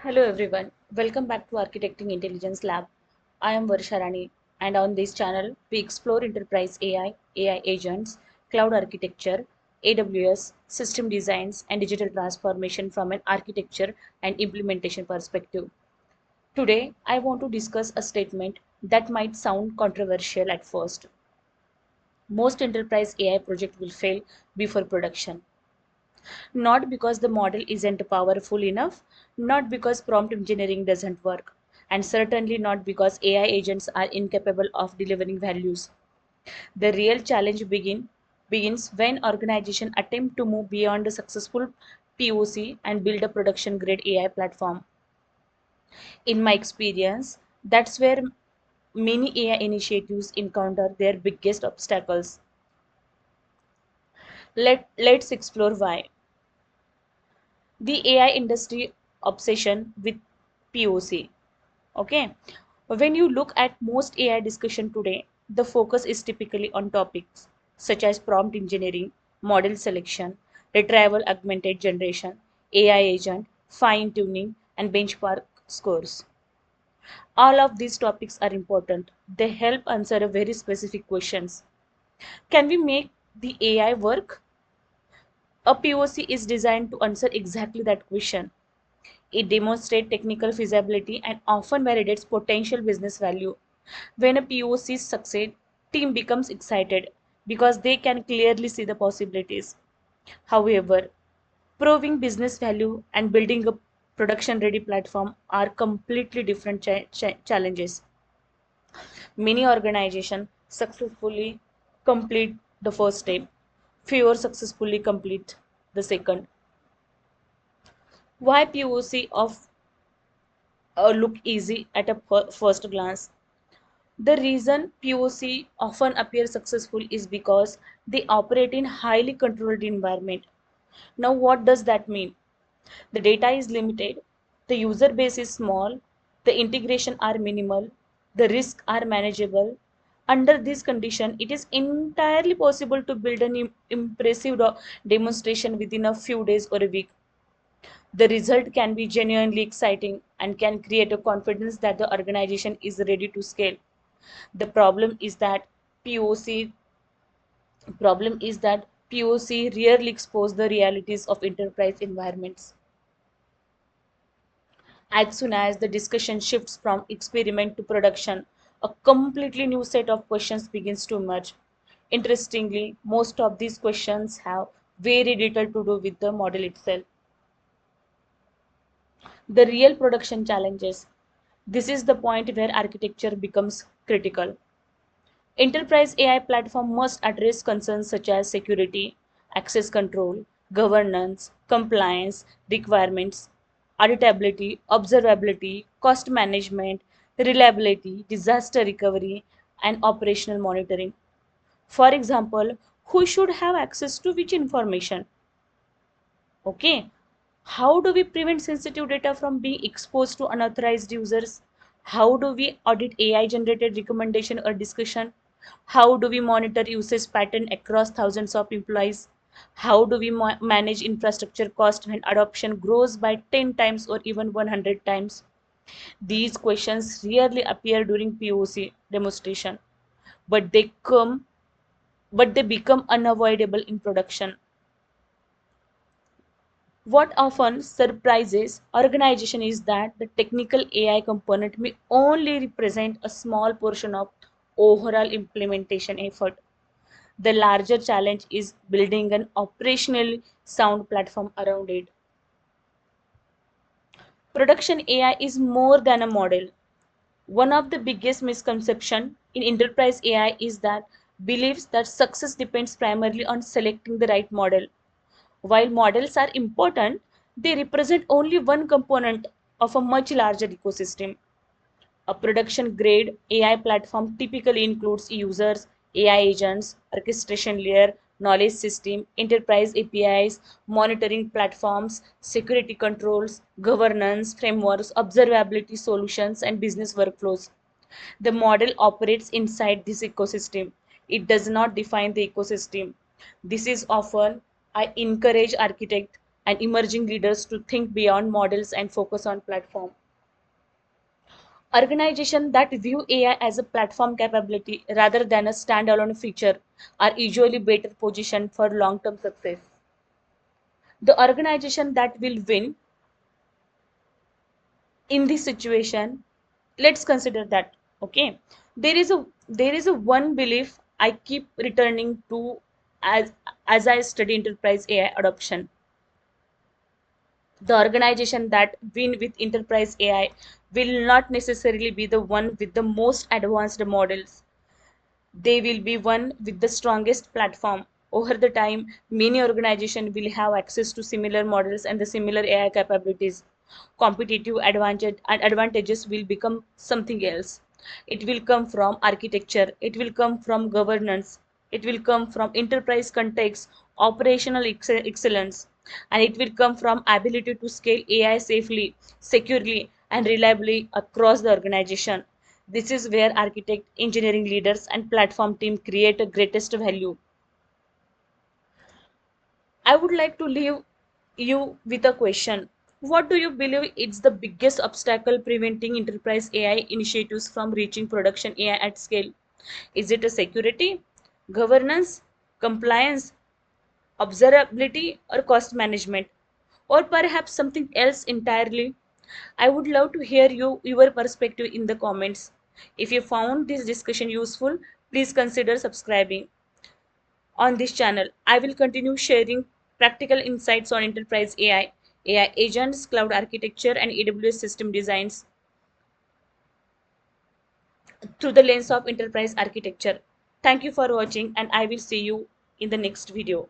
Hello everyone, welcome back to Architecting Intelligence Lab. I am Varsha Rani, and on this channel we explore enterprise AI, AI agents, cloud architecture, AWS, system designs and digital transformation from an architecture and implementation perspective. Today I want to discuss a statement that might sound controversial at first. Most enterprise AI projects will fail before production. Not because the model isn't powerful enough, not because prompt engineering doesn't work, and certainly not because AI agents are incapable of delivering values. The real challenge begins when organizations attempt to move beyond a successful POC and build a production grade AI platform. In my experience, that's where many AI initiatives encounter their biggest obstacles. Let's explore why. The AI industry obsession with POC. Okay. When you look at most AI discussion today, the focus is typically on topics such as prompt engineering, model selection, retrieval augmented generation, AI agent, fine tuning, and benchmark scores. All of these topics are important. They help answer a very specific questions. Can we make the AI work? A POC is designed to answer exactly that question. It demonstrates technical feasibility and often validates potential business value. When a POC succeeds, team becomes excited because they can clearly see the possibilities. However, proving business value and building a production ready platform are completely different challenges. Many organizations successfully complete the first step, fewer successfully complete the second. Why POC of look easy at a first glance? The reason POC often appear successful is because they operate in highly controlled environment. Now what does that mean? The data is limited, the user base is small, the integration are minimal, the risks are manageable. Under this condition, it is entirely possible to build an impressive demonstration within a few days or a week. The result can be genuinely exciting and can create a confidence that the organization is ready to scale. The POC problem is that POC rarely expose the realities of enterprise environments. As soon as the discussion shifts from experiment to production, a completely new set of questions begins to emerge. Interestingly, most of these questions have very little to do with the model itself. The real production challenges. This is the point where architecture becomes critical. Enterprise AI platform must address concerns such as security, access control, governance, compliance, requirements, auditability, observability, cost management, reliability, disaster recovery, and operational monitoring. For example, who should have access to which information? Okay. How do we prevent sensitive data from being exposed to unauthorized users? How do we audit AI generated recommendation or discussion? How do we monitor usage pattern across thousands of employees? How do we manage infrastructure cost when adoption grows by 10 times or even 100 times? These questions rarely appear during POC demonstration, but they become unavoidable in production. What often surprises organization is that the technical AI component may only represent a small portion of overall implementation effort. The larger challenge is building an operationally sound platform around it. Production AI is more than a model. One of the biggest misconceptions in enterprise AI is that believes that success depends primarily on selecting the right model. While models are important, they represent only one component of a much larger ecosystem. A production grade AI platform typically includes users, AI agents, orchestration layer, knowledge system, enterprise APIs, monitoring platforms, security controls, governance frameworks, observability solutions, and business workflows. The model operates inside this ecosystem. It does not define the ecosystem. This is often I encourage architects and emerging leaders to think beyond models and focus on platform. Organizations that view AI as a platform capability rather than a standalone feature are usually better positioned for long-term success. The organization that will win in this situation, let's consider that. Okay, there is a one belief I keep returning to as I study enterprise AI adoption. The organization that win with enterprise AI will not necessarily be the one with the most advanced models. They will be one with the strongest platform. Over the time, many organizations will have access to similar models and the similar AI capabilities. Competitive advantages will become something else. It will come from architecture, it will come from governance, it will come from enterprise context, operational excellence, and it will come from ability to scale AI safely, securely, and reliably across the organization. This is where architect, engineering leaders, and platform team create the greatest value. I would like to leave you with a question. What do you believe is the biggest obstacle preventing enterprise AI initiatives from reaching production AI at scale? Is it a security, governance, compliance, observability, or cost management? Or perhaps something else entirely? I would love to hear your perspective in the comments. If you found this discussion useful, please consider subscribing on this channel. I will continue sharing practical insights on enterprise AI, AI agents, cloud architecture, and AWS system designs through the lens of enterprise architecture. Thank you for watching, and I will see you in the next video.